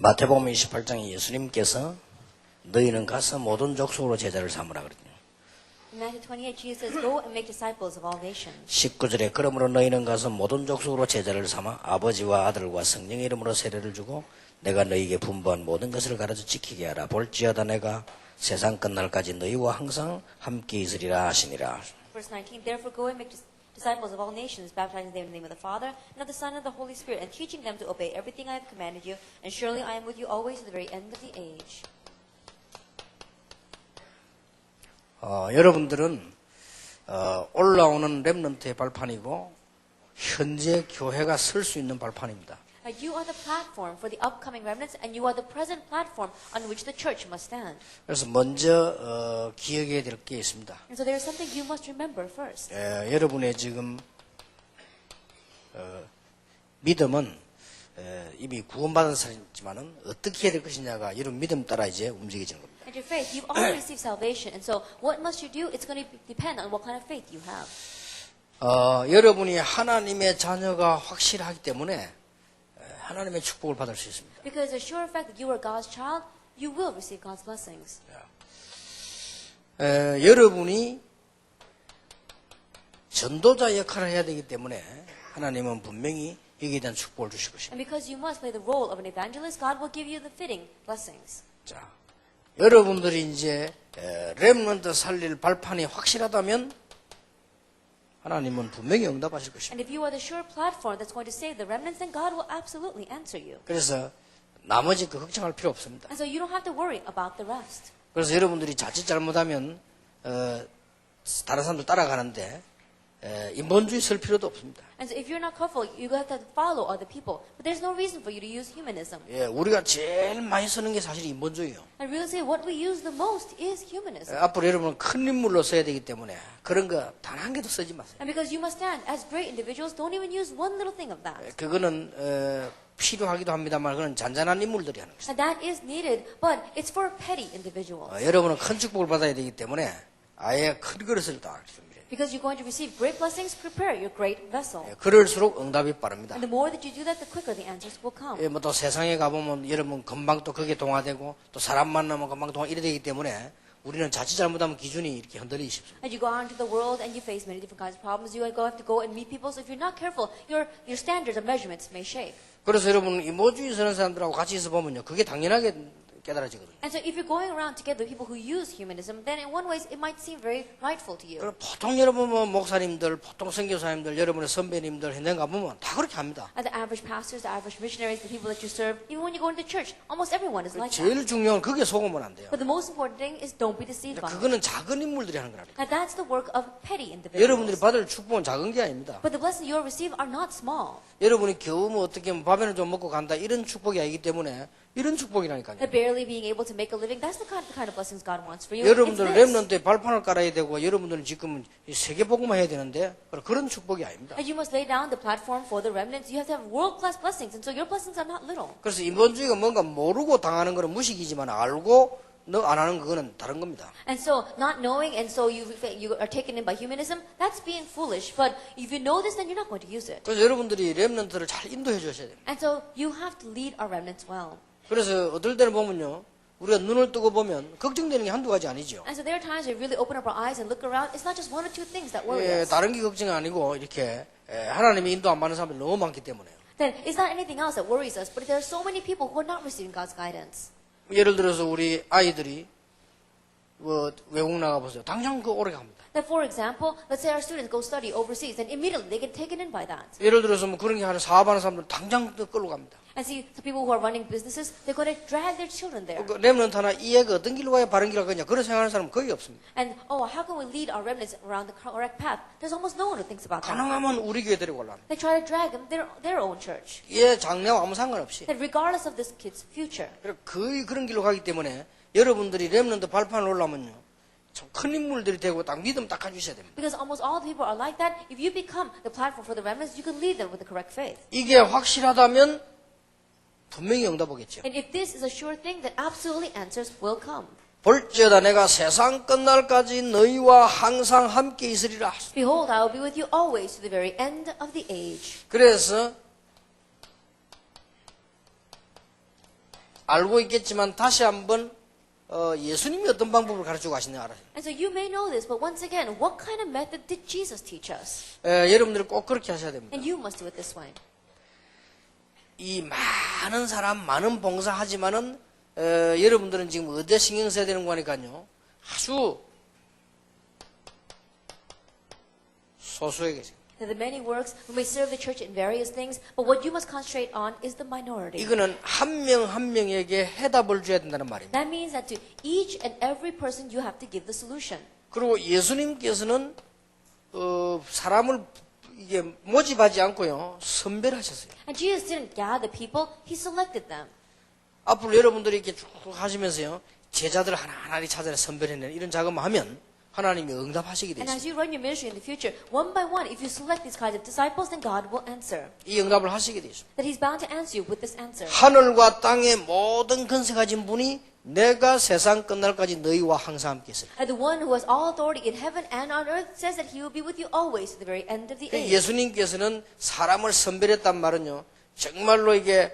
마태복음 28장에 예수님께서 너희는 가서 모든 족속으로 제자를 삼으라 그랬거든요. In Matthew 28, Jesus says, "Go and make disciples of all nations." 19절에 그러므로 너희는 가서 모든 족속으로 제자를 삼아 아버지와 아들과 성령의 이름으로 세례를 주고 내가 너희에게 분부한 모든 것을 가르쳐 지키게 하라. 볼지어다 내가 세상 끝날까지 너희와 항상 함께 있으리라 하시니라. Verse 19, "Therefore go and make disciples of all nations, baptizing them in the name of the Father, and of the Son, and of the Holy Spirit, and teaching them to obey everything I have commanded you. And surely I am with you always to the very end of the age." 여러분들은 올라오는 렘넌트의 발판이고 현재 교회가 설 수 있는 발판입니다. You are the platform for the upcoming remnants, and you are the present platform on which the church must stand. 그래서 먼저 기억해야 될 게 있습니다. And so there is something you must remember first. 여러분의 지금 믿음은 이미 구원받은 사람이지만은 어떻게 해야 될 것이냐가 이런 믿음 따라 이제 움직여지는 겁니다. And your faith, you've already received salvation, and so what must you do? It's going to depend on what kind of faith you have. 여러분이 하나님의 자녀가 확실하기 때문에 하나님의 축복을 받을 수 있습니다. Because the sure fact that you are God's child, you will receive God's blessings. 여러분이 전도자 역할을 해야 되기 때문에 하나님은 분명히 여기에 대한 축복을 주실 것입니다. And because you must play the role of an evangelist, God will give you the fitting blessings. 자, 여러분들이 이제 렘넌트 살릴 발판이 확실하다면 하나님은 분명히 응답하실 것입니다. And if you are the sure platform that's going to save the remnants, then God will absolutely answer you. 그래서 나머지 그 걱정할 필요 없습니다. And so you don't have to worry about the rest. 그래서 여러분들이 자칫 잘못하면 다른 사람들 따라가는데 인본주의 쓸 필요도 없습니다. And so if you're not careful, you have to follow other people. But there's no reason for you to use humanism. 우리가 제일 많이 쓰는 게 사실 인본주의예요. And really say what we use the most is humanism. 앞으로 여러분은 큰 인물로 써야 되기 때문에 그런 거 단 한 개도 쓰지 마세요. And because you must stand as great individuals, don't even use one little thing of that. 그거는 필요하기도 합니다만 그건 잔잔한 인물들이 하는 것입니다. And that is needed, but it's for petty individuals. 여러분은 큰 축복을 받아야 되기 때문에 아예 큰 그릇을 다 준비해요. Because you're going to receive great blessings, prepare your great vessel. 그럴수록 응답이 빠릅니다. And the more that you do that, the quicker the answers will come. 또 세상에 가보면 여러분 금방 또 그게 동화되고 또 사람 만나면 금방 동화 이래 되기 때문에 우리는 자칫 잘못하면 기준이 이렇게 흔들리기 쉽습니다. And you go out into the world and you face many different kinds of problems. You have to go and meet people. So if you're not careful, your standards and measurements may shake. 그래서 여러분 인본주의 쓰는 사람들하고 같이 있어 보면요, 그게 당연하게 깨달아지거든요. And so if you're going around together with people who use humanism, then in one way it might seem very rightful to you. 보통 여러분 목사님들, 보통 선교사님들, 여러분의 선배님들 현장 가보면 다 그렇게 합니다. And the average pastors, the average missionaries, the people that you serve, even when you go into church, almost everyone is like that. 제일 중요한 건 그게 속으면 안 돼요. But the most important thing is don't be deceived by it. 그거는 작은 인물들이 하는 거라니까. And that's the work of petty 여러분들이 individuals. 받을 축복은 작은 게 아닙니다. But the blessings you will receive are not small. 여러분이 겨우 뭐 어떻게 하면 밥에는 좀 먹고 간다 이런 축복이 아니기 때문에 이런 축복이라니까요. That barely being able to make a living, that's the kind of blessings God wants for you. 여러분들 It's this. 렘넌트에 발판을 깔아야 되고 여러분들은 지금 세계복음화 해야 되는데 그런 축복이 아닙니다. And you must lay down the platform for the remnants. You have to have world-class blessings. And so your blessings are not little. 그래서 인본주의가 뭔가 모르고 당하는 거는 무식이지만 알고 너 안 하는 그거는 다른 겁니다. And so not knowing, and so you are taken in by humanism, that's being foolish. But if you know this, then you're not going to use it. 그래서 여러분들이 렘넌트를 잘 인도해 주셔야 돼요. And so you have to lead our remnants well. 그래서 어떨 때는 보면요, 우리가 눈을 뜨고 보면 걱정되는 게 한두 가지 아니죠. And so there are times we really open up our eyes and look around. It's not just one or two things that worry us. 다른 게 걱정이 아니고 이렇게 하나님의 인도 안 받는 사람들이 너무 많기 때문에요. Then it's not anything else that worries us, but there are so many people who are not receiving God's guidance. 예를 들어서 우리 아이들이 외국 나가보세요. 당장 그 오래 갑니다. That, for example, let's say our students go study overseas, and immediately they get taken in by that. 예를 들어서 뭐 그런 게 하는 사업하는 사람들 당장 끌고 갑니다. And see, the people who are running businesses, they're going to drag their children there. 렘넌트 하나 이 애가 어떤 길로 가야 바른 길로 가냐 그런 생각하는 사람은 거의 없습니다. And, how can we lead our remnants around the correct path? There's almost no one who thinks about that. 가능하면 우리 교회 데리고 올라옵니다. They try to drag them their own church. 얘 장래와 아무 상관없이. That regardless of this kid's future. 거의 그런 길로 가기 때문에 여러분들이 렘넌트 발판을 올라오면요, 참 큰 인물들이 되고 딱 믿음 딱 가주셔야 됩니다. Because almost all the people are like that. If you become the platform for the remnants, you can lead them with the correct faith. 이게 확실하다면 분명히 응답 오겠죠. And if this is a sure thing, then absolutely answers will come. 볼지어다 내가 세상 끝날까지 너희와 항상 함께 있으리라. Behold, I will be with you always to the very end of the age. 그래서 알고 있겠지만 다시 한번 예수님이 어떤 방법을 가르치고 가시냐 알아요. And so you may know this, but once again, what kind of method did Jesus teach us? 여러분들이 꼭 그렇게 하셔야 됩니다. And you must do it this way. 이 많은 사람, 많은 봉사하지만은 여러분들은 지금 어디에 신경 써야 되는 거니까요. 아주 소수에게. There are many works who may serve the church in various things, but what you must concentrate on is the minority. 이거는 한 명 한 명에게 해답을 줘야 된다는 말입니다. That means that to each and every person you have to give the solution. 그리고 예수님께서는 사람을 이게 모집하지 않고요 선별하셨어요. And Jesus didn't gather people, he selected them. 앞으로 여러분들이 이렇게 쭉 하시면서요 제자들 하나하나 찾아내 선별해내는 이런 작업을 하면 하나님이 응답하시게 돼 And as 있어요. you run your ministry in the future, one by one, if you select these kinds of disciples, then God will answer. 이 응답을 하시게 돼 있어요. That he's bound to answer you with this answer. 하늘과 땅의 모든 권세 가진 분이 내가 세상 끝날까지 너희와 항상 함께 있으리. And the one who has all authority in heaven and on earth says that he will be with you always to the very end of the age. 예수님께서는 사람을 선별했단 말은요 정말로 이게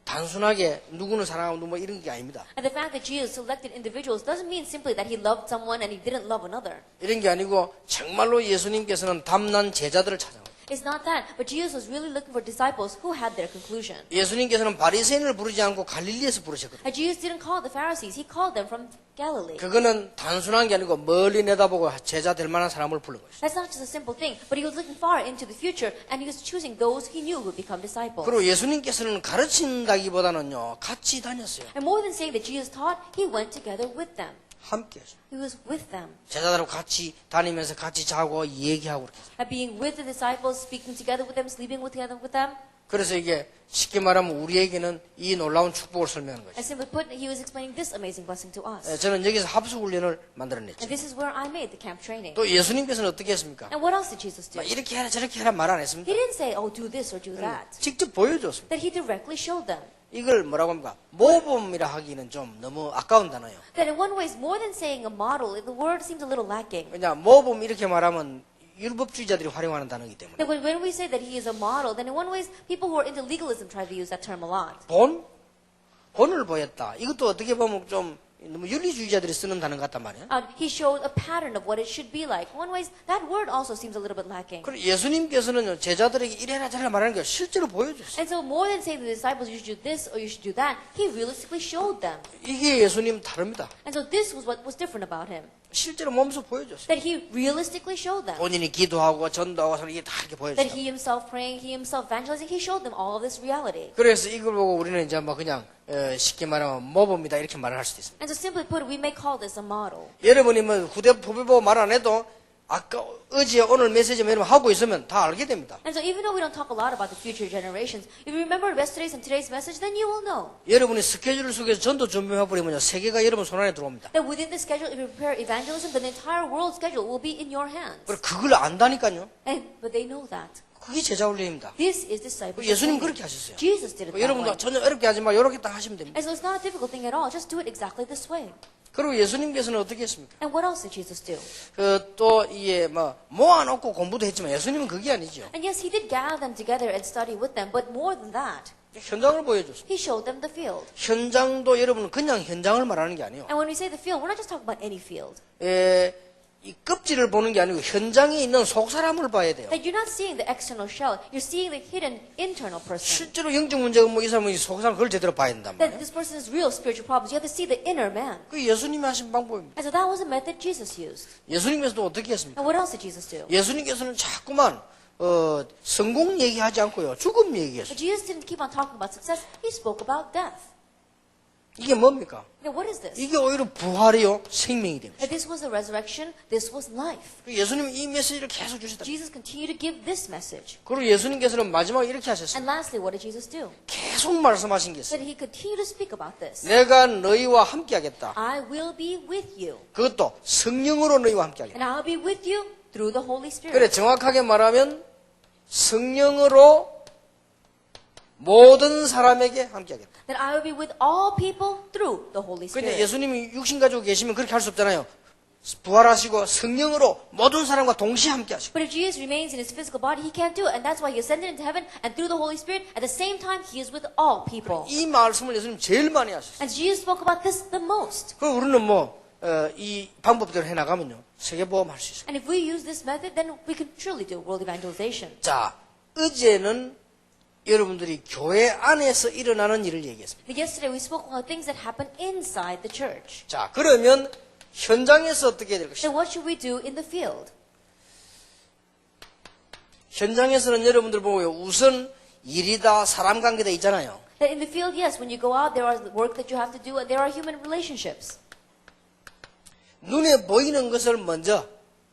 단순하게 누구는 사랑하고 누구 뭐 이런 게 아닙니다. And the fact that Jesus selected individuals doesn't mean simply that he loved someone and he didn't love another. 이런 게 아니고 정말로 예수님께서는 담난 제자들을 찾아요. It's not that, but Jesus was really looking for disciples who had their conclusion. 예수님께서는 바리새인을 부르지 않고 갈릴리에서 부르셨거든요. And Jesus didn't call the Pharisees, he called them from Galilee. 그거는 단순한 게 아니고 멀리 내다보고 제자 될 만한 사람을 부른 것이죠. That's not just a simple thing, but he was looking far into the future and he was choosing those he knew would become disciples. 그리고 예수님께서는 가르친다기보다는요 같이 다녔어요. And more than saying that Jesus taught, he went together with them. 함께 했어요. He was with them. 제자들하고 같이 다니면서 같이 자고 얘기하고 그렇게 했어요. And being with the disciples, speaking together with them, sleeping together with them. 그래서 이게 쉽게 말하면 우리에게는 이 놀라운 축복을 설명하는 거죠. And simply put, he was explaining this amazing blessing to us. 저는 여기서 합숙 훈련을 And 만들어냈죠. this is where I made the camp training. 또 예수님께서는 어떻게 했습니까? And what else did Jesus do? 막 이렇게 해라 저렇게 해라 말 안 했습니다. He didn't say, oh, do this or do that. 직접 보여줬습니다. That he directly showed them. 이걸 뭐라고 합니까? 모범이라 하기는 좀 너무 아까운 단어예요. That in one way, is more than saying a model, the word seems a little lacking. 왜냐 모범 이렇게 말하면 율법주의자들이 활용하는 단어이기 때문에. That when we say that he is a model, then in one way, people who are into legalism try to use that term a lot. 본을 보였다. 이것도 어떻게 보면 좀 너무 윤리주의자들이 쓰는 단어 같단 말이에요. He showed a pattern of what it should be like. In one way, that word also seems a little bit lacking. 그리고 예수님께서는 제자들에게 이래라 저래라 말하는 걸 실제로 보여줬어요. And so more than saying to the disciples, you should do this or you should do that, he realistically showed them. 이게 예수님 다릅니다. And so this was what was different about him. 실제로 몸소 보여줬어요. That he realistically showed them. 본인이 기도하고 전도하고 이게 다 이렇게 That 보여줬어요. he himself praying, he himself evangelizing, he showed them all of this reality. 그래서 이걸 보고 우리는 이제 뭐 그냥 쉽게 말하면 모범이다 이렇게 말을 할 수도 있습니다. And so simply put, we may call this a model. 여러분이 뭐 후배 보고 말 안 해도 아까 어제 오늘 메시지 여러분 하고 있으면 다 알게 됩니다. And so even though we don't talk a lot about the future generations, if you remember yesterday's and today's message, then you will know. 여러분이 스케줄 속에서 전도 준비해 버리면요 세계가 여러분 손 안에 들어옵니다. That within the schedule, if you prepare evangelism, then the entire world schedule will be in your hands. 그리고 그걸 안다니까요. But they know that. 그게 제자 훈련입니다. This is discipleship. 예수님 그렇게 하셨어요. Jesus did it that 여러분도 way. 전혀 어렵게 하지 마. 이렇게 딱 하시면 됩니다. And so it's not a difficult thing at all. Just do it exactly this way. 그리고 예수님께서는 어떻게 했습니까? And what else did Jesus do? 또 이게 뭐 모아놓고 공부도 했지만 예수님은 그게 아니죠. And yes, he did gather them together and study with them, but more than that, 현장을 보여줬습니다. he showed them the field. 현장도 여러분은 그냥 현장을 말하는 게 아니에요. And when we say the field, we're not just talking about any field. 이 껍질을 보는 게 아니고 현장에 있는 속 사람을 봐야 돼요. That you're not seeing the external shell, you're seeing the hidden internal person. 실제로 영적 문제가 뭐 이 사람은 속 사람 그걸 제대로 봐야 된단 That 말이에요. this person has real spiritual problems. You have to see the inner man. 그 예수님이 하신 방법입니다. And so that was a method Jesus used. 예수님께서도 어떻게 했습니까? And what else did Jesus do? 예수님께서는 자꾸만 성공 얘기하지 않고요. 죽음 얘기했어요. But Jesus didn't keep on talking about success. He spoke about death. 이게 뭡니까? Now what is this? 이게 오히려 부활이요. 생명이 됩니다. That this was the resurrection, this was life. 예수님이 이 메시지를 계속 주시다. Jesus continued to give this message. 그리고 예수님께서는 마지막에 이렇게 하셨어요. And lastly, what did Jesus do? 계속 말씀하신 게 있어요. That he continued to speak about this. 내가 너희와 함께 하겠다. I will be with you. 그것도 성령으로 너희와 함께 하겠다. And I'll be with you through the Holy 그래 Spirit. 정확하게 말하면 성령으로 모든 사람에게 함께 하겠다. That I will be with all people through the Holy 근데 Spirit. 예수님이 육신 가지고 계시면 그렇게 할 수 없잖아요. 부활하시고 성령으로 모든 사람과 동시에 함께 하시고 But if Jesus remains in his physical body, he can't do it. And that's why he ascended into heaven, and through the Holy Spirit, at the same time, he is with all people. 이 말씀을 예수님 제일 많이 하셨어요. And Jesus spoke about this the most. 그럼 우리는 이 방법대로 해나가면요. 세계보험 할 수 있어요. And if we use this method, then we can truly do world evangelization. 자, 어제는 여러분들이 교회 안에서 일어나는 일을 얘기했습니다. But yesterday, we spoke about things that happen inside the church. 자, 그러면 현장에서 어떻게 해야 될 것이냐? Then what should we do in the field? 현장에서는 여러분들 보고요. 우선 일이다, 사람 관계다 있잖아요. That in the field, yes, when you go out, there are work that you have to do, and there are human relationships. 눈에 보이는 것을 먼저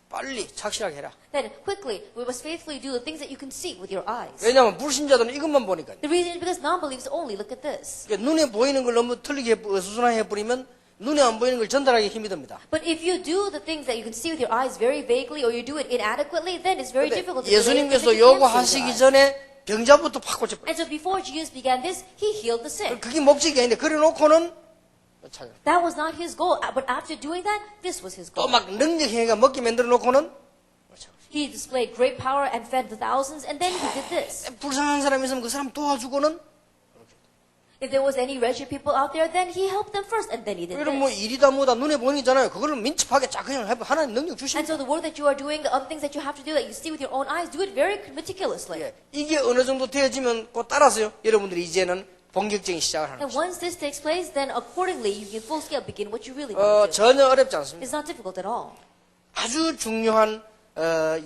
빨리 착실하게 해라. Then quickly, we must faithfully do the things that you can see with your eyes. 왜냐하면 불신자들은 이것만 보니까요. The reason is because non-believers only look at this. 그러니까 눈에 보이는 걸 너무 틀리게 어수선하게 해버리면 눈에 안 보이는 걸 전달하기 힘이 듭니다. But if you do the things that you can see with your eyes very vaguely, or you do it inadequately, then it's very 근데 difficult to relate the 예수님께서 things that you can't 요구하시기 see with your eyes. 전에 병자부터 팍 고쳐버려요. And so before Jesus began this, he healed the sick. 그게 목적이 아닌데 그래 놓고는 찾아요. That was not his goal. But after doing that, this was his 또 goal. 막 능력 행위가 먹게 만들어 놓고는 He displayed great power and fed the thousands, and then he did this. 불쌍한 사람이 있으면 그 사람 도와주고는 If there was any wretched people out there, then he helped them first, and then he did 이런 뭐 this. 일이다 뭐다 눈에 보이잖아요. 그거를 민첩하게 쫙 그냥 해봐. 하나님 능력 And 주십니다. so the work that you are doing, the other things that you have to do that you see with your own eyes, do it very meticulously. 예, 이게 어느 정도 되어지면 곧 따라서요. 여러분들이 이제는 본격적인 시작을 하는 And 거죠. once this takes place, then accordingly, you can full scale begin what you really want to do. 전혀 어렵지 않습니다. It's not difficult at all. 아주 중요한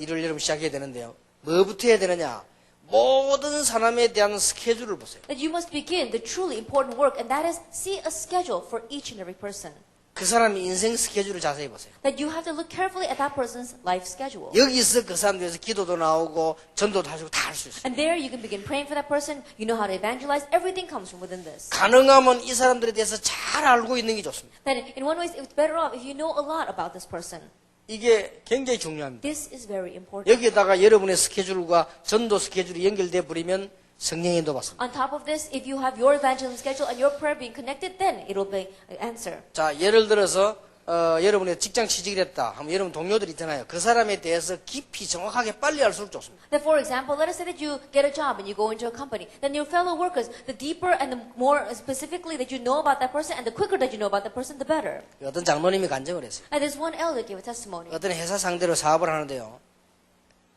일을 여러분 시작해야 되는데요. 뭐부터 해야 되느냐? 모든 사람에 대한 스케줄을 보세요. That you must begin the truly important work, and that is see a schedule for each and every person. 그 사람의 인생 스케줄을 자세히 보세요. That you have to look carefully at that person's life schedule. 여기서 그 사람 대해서 기도도 나오고 전도도 하시고 다 할 수 있어요. And there you can begin praying for that person. You know how to evangelize. Everything comes from within this. 가능하면 이 사람들에 대해서 잘 알고 있는 게 좋습니다. That in one way, it's better off if you know a lot about this person. 이게 굉장히 중요합니다. This is very important. 여기에다가 여러분의 스케줄과 전도 스케줄이 연결돼 버리면 성령의 인도 받습니다. On top of this, if you have your evangelism schedule and your prayer being connected, then it will be an answer. 자, 예를 들어서 여러분의 직장 취직을 했다 하면 여러분 동료들 있잖아요. 그 사람에 대해서 깊이 정확하게 빨리 알수록 좋습니다. Then, for example, let us say that you get a job and you go into a company. Then your fellow workers, the deeper and the more specifically that you know about that person, and the quicker that you know about that person, the better. 어떤 장로님이 간증을 했어요. And there's one elder gave a testimony. 어떤 회사 상대로 사업을 하는데요.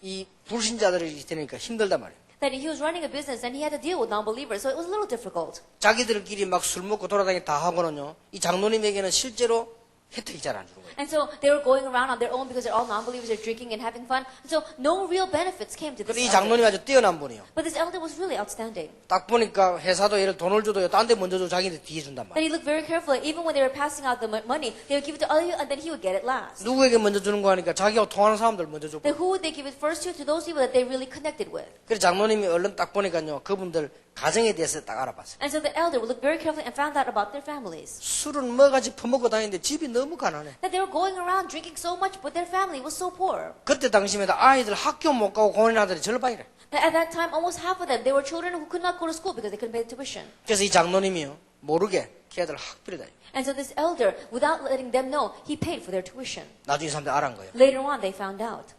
이 불신자들이 되니까 힘들단 말이에요. That he was running a business and he had to deal with non-believers, so it was a little difficult. 자기들끼리 막 술 먹고 돌아다니 다 하고는요. 이 장로님에게는 실제로 혜택이 잘 안 주는 거예요. And so they were going around on their own because they're all non-believers, they're drinking and having fun. So no real benefits came to this 이 elder. 장로님이 아주 뛰어난 분이에요. But this elder was really outstanding. 딱 보니까 회사도 얘를 돈을 줘도 딴 데 먼저 줘 자기들 뒤에 준단 That 말이에요. he looked very carefully. Even when they were passing out the money, they would give it to other people and then he would get it last. 누구에게 먼저 주는 거 하니까 자기하고 통하는 사람들 먼저 줬고. Then who would they give it first to? To those people that they really connected with. 그래서 장로님이 얼른 딱 보니까요. 그분들 가정에 대해서 딱 알아봤어요. And so the elder would look very carefully and found out about their families. 술은 뭐가지 퍼먹고 다니는데 집이 너무 가난해. That they were going around drinking so much, but their family was so poor. 그때 당시에도 아이들 학교 못 가고 고nin 아들이 절반이래. That at that time, almost half of them, they were children who could not go to school because they couldn't pay tuition. 그래서 이 장로님이요. 모르게 걔들 학비를 다니. And so this elder, without letting them know, he paid for their tuition. 나중에 사람들 알은 거예요. Later on, they found out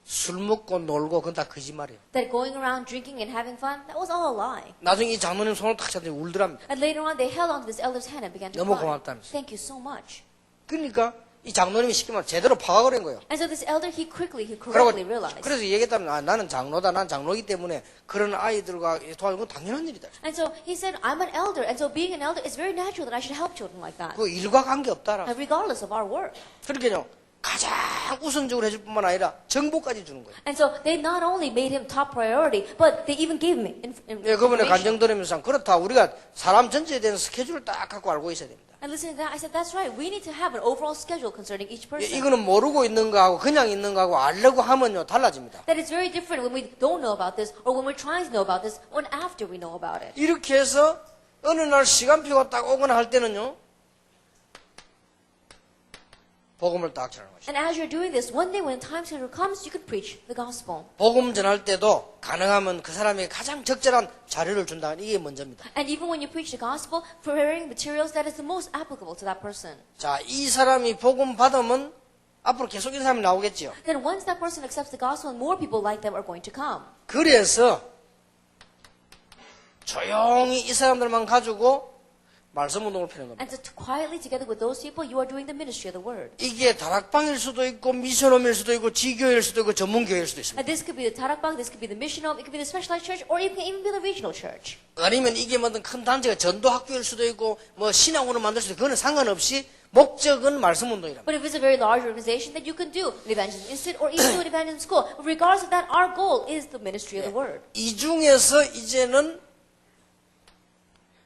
술 먹고 놀고 그건 다 거짓말이에요. that going around drinking and having fun, that was all a lie. 나중에 이 장로님 손을 탁 잡더니 울더랍니다. And later on, they held on to this elder's hand and began to 너무 cry. 고맙다면서. Thank you so much. 그러니까 이 장로님이 쉽게 말하면 제대로 파악을 한 거예요. And so this elder, he correctly 그리고 realized. 그래서 얘기했다면 나는 장로다. 난 장로이기 때문에 그런 아이들과 도와주는 건 당연한 일이다. And so he said, I'm an elder. And so being an elder, it's very natural that I should help children like that. 그 일과 관계없다라. And regardless of our work. 그러니까요. 가장 우선적으로 해줄 뿐만 아니라 정보까지 주는 거예요. And so they not only made him top priority, but they even gave him 예, 그분의 information. 간증 들으면서 그렇다. 우리가 사람 전체에 대한 스케줄을 딱 갖고 알고 있어야 됩니다. And listening to that, I said, that's right. We need to have an overall schedule concerning each 예, person. 이거는 모르고 있는 거하고 그냥 있는 거하고 알려고 하면요 달라집니다. That it's very different when we don't know about this or when we're trying to know about this or after we know about it. 이렇게 해서 어느 날 시간표가 딱 오거나 할 때는요. 복음을 딱 전하는 것이죠. And as you're doing this, one day when the time schedule comes, you can preach the gospel. 복음 전할 때도 가능하면 그 사람에게 가장 적절한 자료를 준다. 이게 먼저입니다. And even when you preach the gospel, preparing materials that is the most applicable to that person. 자, 이 사람이 복음 받으면 앞으로 계속 이 사람이 나오겠지요. Then once that person accepts the gospel, more people like them are going to come. 그래서 조용히 이 사람들만 가지고 말씀 운동을 펴는 겁니다. And so quietly together with those people, you are doing the ministry of the word. 이게 다락방일 수도 있고 미션홈일 수도 있고 지교일 수도 있고 전문교일 수도 있습니다. And this could be the tarakbang, this could be the mission home, it could be the specialized church, or it can even be the regional church. 아니면 이게 뭐든 큰 단체가 전도학교일 수도 있고 뭐 신학원을 만들 수도 있고 그거는 상관없이 목적은 말씀 운동이랍니다. But if it's a very large organization, then you can do an evangelism institute or even do an evangelism school. Regardless of that, our goal is the ministry of the word. 이 중에서 이제는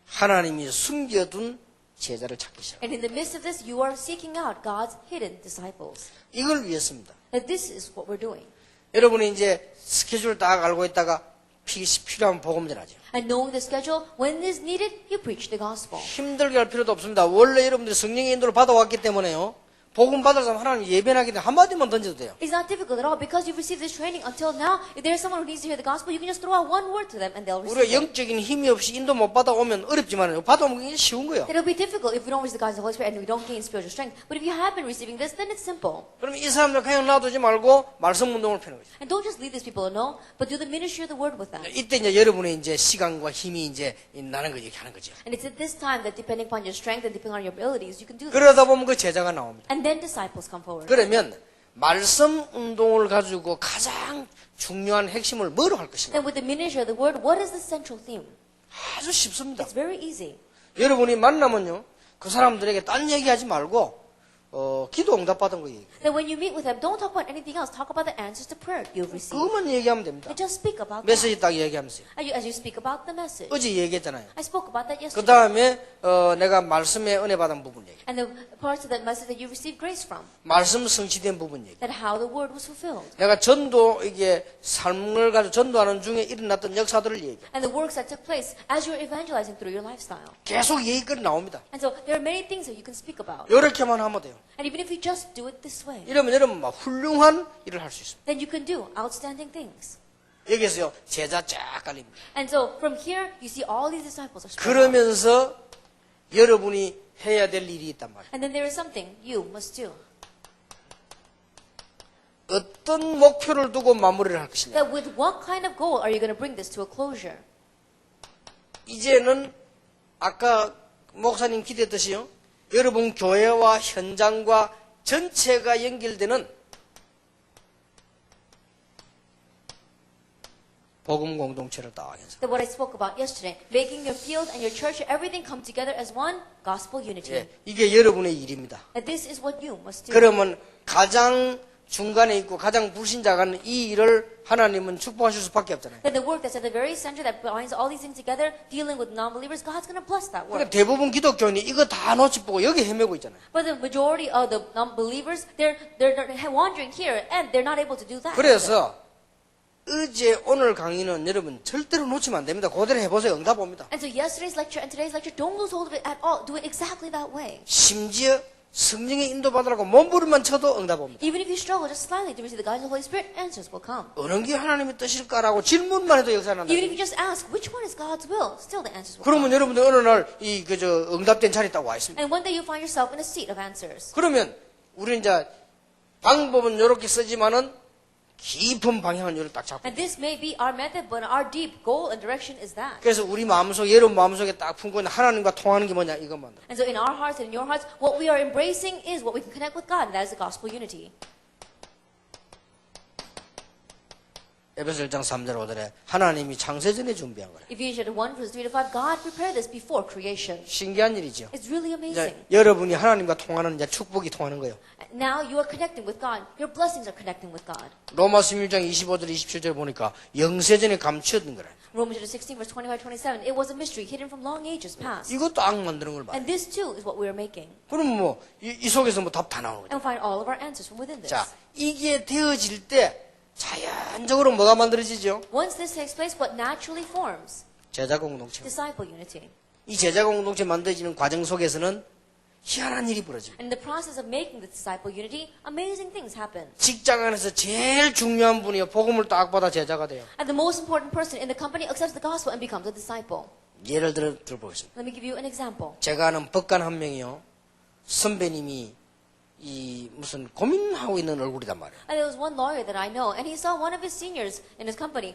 하나님이 숨겨둔 제자를 찾기 시작. And in the midst of this, you are seeking out God's hidden disciples. 이걸 위해서입니다. And this is what we're doing. 여러분이 이제 스케줄 딱 알고 있다가 필요하면 복음 전하죠. And knowing the schedule, when it is needed, you preach the gospel. 힘들게 할 필요도 없습니다. 원래 여러분들이 성령의 인도를 받아왔기 때문에요. 복음 받을 사람 하나님 예배하기 때문에 한마디만 던져도 돼요. It's not difficult at all because you've received this training until now. If there's someone who needs to hear the gospel, you can just throw out one word to them and they'll receive 우리가 it. 영적인 힘이 없이 인도 못 받아오면 어렵지만 받아오면 굉장히 쉬운 거예요. It'll be difficult if we don't receive the God's Holy Spirit and we don't gain spiritual strength. But if you have been receiving this, then it's simple. 그럼 이 사람들 그냥 놔두지 말고 말씀 운동을 펴는 거죠. And don't just leave these people alone, but do the ministry of the word with them. 이때 이제 여러분의 이제 시간과 힘이 이제 나는 거지, 이렇게 하는 거죠. And it's at this time that depending upon your strength and depending on your abilities, you can do this. 그러다 보면 그 제자가 나옵니다. And then disciples come forward. 그러면 말씀 운동을 가지고 가장 중요한 핵심을 뭐로 할 것인가? Then with the ministry of the word, what is the central theme? 아주 쉽습니다. It's very easy. 여러분이 만나면요, 그 사람들에게 딴 얘기하지 말고 기도 응답 받은 거 얘기. Then when you meet with them, don't talk about anything else. Talk about the answers to prayer you've received. 그것만 얘기하면 됩니다. And just speak about that. 메시지 딱 얘기하면서요. As you speak about the message. 어제 얘기했잖아요. I spoke about that 그 yesterday. 다음에 내가 말씀에 은혜 받은 부분 얘기. And the parts of that message that you received grace from. 말씀 성취된 부분 얘기. That how the word was fulfilled. 내가 전도 이게 삶을 가지고 전도하는 중에 일어났던 역사들을 얘기. And the works that took place as you're evangelizing through your lifestyle. 계속 얘기거리 나옵니다. And so there are many things that you can speak about. 이렇게만 하면 돼요. And even if you just do it this way, 이러면 여러분 막 훌륭한 일을 할 수 있습니다. then you can do outstanding things. 여기서요 제자 쫙 깔립니다. And so from here, you see all these disciples are spread out. 그러면서 여러분이 해야 될 일이 있단 말이에요. And then there is something you must do. 어떤 목표를 두고 마무리를 할 것이냐. That with what kind of goal are you going to bring this to a closure? 이제는 아까 목사님 기대했듯이요. 여러분 교회와 현장과 전체가 연결되는 복음 공동체를 딱 해서. That what I spoke about yesterday, making your field and your church, everything come together as one gospel unity. 예, 이게 여러분의 일입니다. That this is what you must do. 그러면 가장 중간에 있고 가장 불신자가 이 일을 하나님은 축복하실 수밖에 없잖아요. That the work that's at the very center that binds all these things together, dealing with non-believers, God's going to bless that 그러니까 work. 대부분 기독교인이 이거 다 놓치고 여기 헤매고 있잖아요. But the majority of the non-believers, they're wandering here and they're not able to do that. 그래서 어제 오늘 강의는 여러분 절대로 놓치면 안 됩니다. 그대로 해보세요. 응답 옵니다. And so yesterday's lecture and today's lecture, don't lose hold of it at all. Do it exactly that way. 심지어 성령의 인도받으라고 몸부림만 쳐도 응답 옵니다. Even if you struggle just slightly to receive the guidance of the Holy Spirit, answers will come. 어느 게 하나님의 뜻일까라고 질문만 해도 역사 난다. Even if you just ask, which one is God's will, still the answers will 그러면 come. 여러분들 어느 날 이 그저 응답된 자리에 딱 와 있습니다. And one day you find yourself in a seat of answers. 그러면 우리는 이제 방법은 이렇게 쓰지만은 깊은 방향은 이렇게 딱 잡고. And this may be our method, but our deep goal and direction is that. 그래서 우리 마음속에 여러분 마음속에 딱 품고 있는 하나님과 통하는 게 뭐냐 이것만. And so in our hearts and in your hearts, what we are embracing is what we can connect with God, and that is the gospel unity. 에베소 1장 3절 5절에 하나님이 창세전에 준비한 거래. Ephesians 1 verse 3 to 5, God prepared this before creation. 신기한 일이죠. It's really amazing. 이제 여러분이 하나님과 통하는 이제 축복이 통하는 거예요. Now you are connecting with God. Your blessings are connecting with God. 로마서 1장 25절 27절 보니까 영세전에 감추었던 거래. Romans 16 verse 25-27, it was a mystery hidden from long ages past. 이것도 악 만드는 걸 봐. And this too is what we are making. 그럼 뭐 이 속에서 뭐 답 다 나오는 거죠. And find all of our answers from within this. 자, 이게 되어질 때 자연적으로 뭐가 만들어지죠? Once this takes place, what naturally forms? 제자 공동체. Disciple unity. 이 제자 공동체 만들어지는 과정 속에서는 희한한 일이 벌어집니다. And in the process of making the disciple unity, amazing things happen. 직장 안에서 제일 중요한 분이요. 복음을 딱 받아 제자가 돼요. And the most important person in the company accepts the gospel and becomes a disciple. 예를 들어보겠습니다. Let me give you an example. 제가 아는 법관 한 명이요. 선배님이 이 무슨 고민하고 있는 얼굴이단 말이에요. And there was one lawyer that I know, and he saw one of his seniors in his company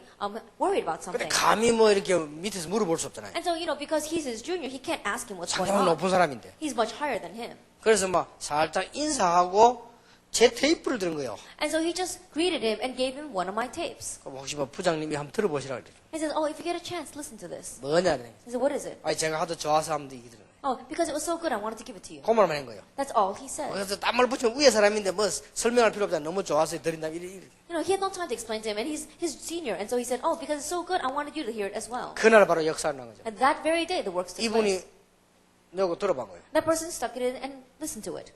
worried about 근데 something. 감히 뭐 이렇게 밑에서 물어볼 수 없잖아요. And so, because he's his junior, he can't ask him what's going 상당히 on. 높은 사람인데. He's much higher than him. 그래서 막 살짝 인사하고 제 테이프를 들은 거예요. And so he just greeted him and gave him one of my tapes. 그럼 혹시 뭐 부장님이 한번 들어보시라 그래요. He says, oh, if you get a chance, listen to this. 뭐냐 그래. He said, what is it? 아니 제가 하도 좋아서 하면 이게 들어요. Oh, because it was so good, I wanted to give it to you. 그 말만 한 거예요. That's all he said. 그래서 딴 말 붙이면 위에 사람인데 뭐 설명할 필요 없잖아. 너무 좋아서 드린다. 이래. He had no time to explain to him, and he's his senior. And so he said, oh, because it's so good, I wanted you to hear it as well. 그날 바로 역사가 난 거죠. And that very day, the works took 이분이 place. 내고 들어본 거예요. That person stuck it in and listened to it.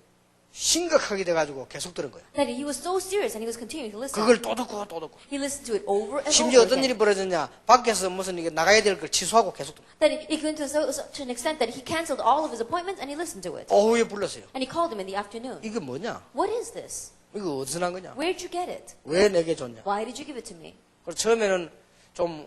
심각하게 돼가지고 계속 들은 거예요. That he was so serious, and he was continuing to listen. 그걸 또 듣고 또 듣고. He listened to it over and 심지어 over 어떤 일이 again. 벌어졌냐. 밖에서 무슨 이게 나가야 될 걸 취소하고 계속 듣고. That it went to such an extent that he canceled all of his appointments and he listened to it. 오후에 불렀어요. And he called him in the afternoon. 이게 뭐냐? What is this? 이거 어디서 난 거냐? Where'd you get it? 왜 내게 줬냐? Why did you give it to me? 그래서 처음에는 좀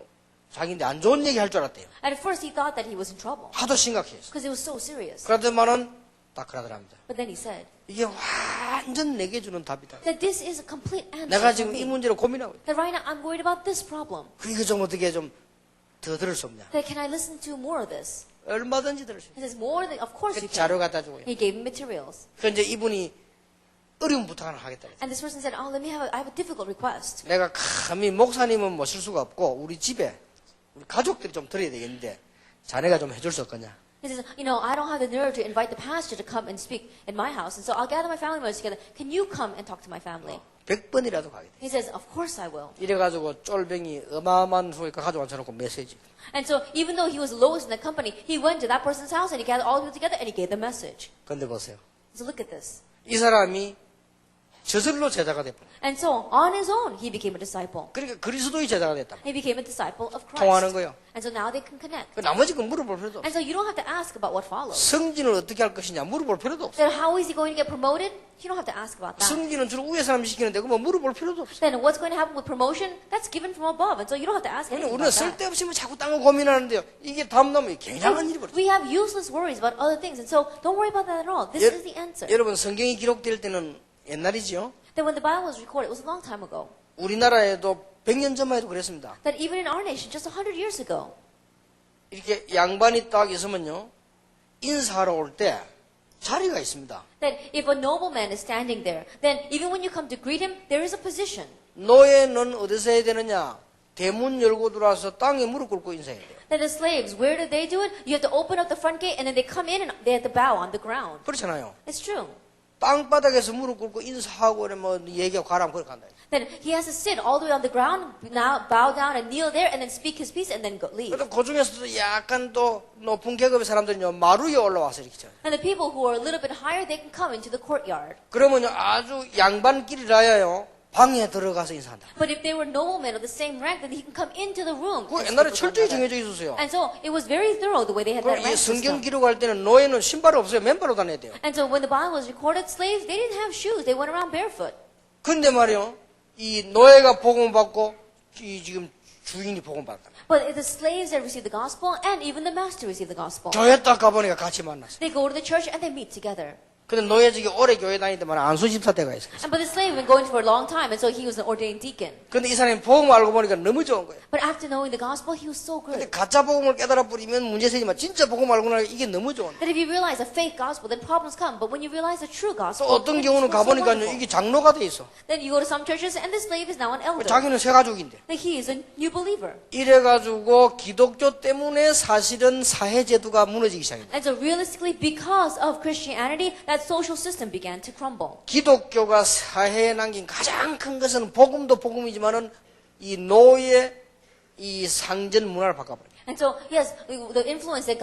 자기인데 안 좋은 얘기 할 줄 알았대요. And at first he thought that he was in trouble 하도 심각했어. because it was so serious. 그러더만은 딱 그러더랍니다. But then he said 이게 완전 내게 주는 답이다. that this is a complete answer 내가 for 지금 이 me. 문제로 고민하고 있다. That right now I'm worried about this problem. 이거 좀 어떻게 좀 더 들을 수 없냐? That can I listen to more of this? 얼마든지 들을 수 있어. He says more than, of course you 그 자료 can. 갖다 주고요. He gave him materials. 그 이제 이분이 어려운 부탁 하나 하겠다. 그랬어요. And this person said, oh, I have a difficult request. 내가 감히 목사님은 모실 수가 없고 우리 집에 우리 가족들이 좀 들어야 되겠는데 자네가 좀 해줄 수 없겠냐? He says, I don't have the nerve to invite the pastor to come and speak in my house. And so I'll gather my family members together. Can you come and talk to my family? 100번이라도 가게 돼. He says, of course I will. 이래가지고 쫄병이 어마어마한 소리가 가지고 앉혀놓고 메시지. And so even though he was lowest in the company, he went to that person's house and he gathered all the people together and he gave the message. 근데 보세요. So look at this. 이 사람이 저절로 제자가 됐다. And so on his own, he became a disciple. 그러니까 그리스도의 제자가 됐다. He became a disciple of 통하는 Christ. 거요. And so now they can connect. 그 나머지 건 물어볼 필요도 없어. And so you don't have to ask about what follows. 승진을 어떻게 할 것이냐 물어볼 필요도 없어. Then how is he going to get promoted? You don't have to ask about that. 승진은 주로 위에 사람이 시키는데 그거 뭐 물어볼 필요도 없어. Then what's going to happen with promotion? That's given from above. And so you don't have to ask 근데 anything 우리는 about that. 쓸데없이 뭐 자꾸 딴 거 고민하는데요. 이게 다음 나면 굉장한 일이 벌어져. We have useless worries about other things. And so don't worry about that at all. This is the answer. 여러분 성경이 기록될 때는 옛날이지요. Then when the Bible was recorded, it was a long time ago. 우리나라에도 100년 전만 해도 그랬습니다. That even in our nation, just 100 years ago, 이렇게 양반이 딱 있으면요. 인사하러 올 때 자리가 있습니다. that if a nobleman is standing there, then even when you come to greet him, there is a position. 노예는 어디서 해야 되느냐? 대문 열고 들어와서 땅에 무릎 꿇고 인사해야 돼요. That the slaves, where do they do it? You have to open up the front gate and then they come in and they have to bow on the ground. 그렇잖아요. It's true. 땅바닥에서 무릎 꿇고 인사하고 그래 뭐 얘기하고 가라면 그렇게 한다. Then he has to sit all the way on the ground, now bow down and kneel there and then speak his piece and then leave. 그래도 그 중에서도 약간 또 높은 계급의 사람들은요 마루 위에 올라와서 이렇게 쳐요. And the people who are a little bit higher, they can come into the courtyard. 그러면요 아주 양반끼리라야요 방에 들어가서 인사한다. But if they were noblemen of the same rank, then he can come into the room. 그 and 옛날에 speak with one 철저히 another. 정해져 있었어요. And so it was very thorough the way they had that 그럼 이 rank 성경 system. 기록할 때는 노예는 신발이 없어요. 맨발로 다녀야 돼요. And so when the Bible was recorded, slaves, they didn't have shoes. They went around barefoot. 근데 말이요 이 노예가 복음 받고 이 지금 주인이 복음 받았다. But the slaves that received the gospel and even the master received the gospel. 교회 딱 가보니까 같이 만났어. They go to the church and they meet together. 근데 노예직이 오래 교회 다니더만 안수 집사 때가 있어요. But the slave had been going for a long time, and so he was an ordained deacon. 근데 이 사람이 복음 알고 보니까 너무 좋은 거예요. But after knowing the gospel, he was so 근데 good. 가짜 복음을 깨달아 버리면 문제 생기지만 진짜 복음 알고 나니까 이게 너무 좋은 거예요. That if you realize a fake gospel, then problems come. But when you realize the true 또 gospel, 어떤 then 경우는 it's so 가보니까요 wonderful. 이게 장로가 돼 있어. Then you go to some churches, and the slave is now an elder. 자기는 새 가족인데. That he is a new believer. 이래가지고 기독교 때문에 사실은 사회제도가 무너지기 시작합니다. And so realistically, because of Christianity, that social system began to crumble. 기독교가 사회에 남긴 가장 큰 것은 복음도 복음이지만은 이 노예 이 상전 문화를 바꿔버려요. And so, yes, the influence that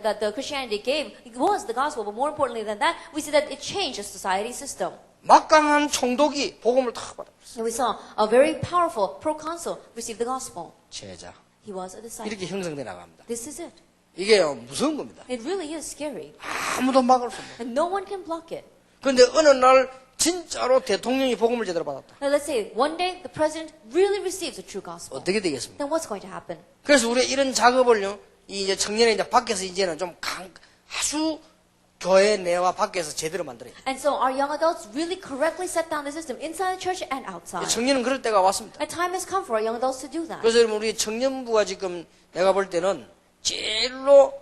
that the Christianity gave was the gospel, but more importantly than that, we see that it changed the society system. 막강한 총독이 복음을 탁 받아버렸어요. And we saw a very powerful proconsul receive the gospel. 제자. He was a disciple. 이렇게 형성돼 나갑니다. This is it. 이게요, 무서운 겁니다. It really is scary. 아무도 막을 수 없어요. And no one can block it. 그런데 어느 날 진짜로 대통령이 복음을 제대로 받았다. Now let's say one day the president really receives the true gospel. 어떻게 되겠습니까? Then what's going to happen? 그래서 우리가 이런 작업을요, 이제 청년이 이제 밖에서 이제는 좀 아주 교회 내와 밖에서 제대로 만들어야 돼요. And so our young adults really correctly set down the system inside the church and outside. 청년은 그럴 때가 왔습니다. And time has come for our young adults to do that. 그래서 여러분 우리 청년부가 지금 내가 볼 때는 제일로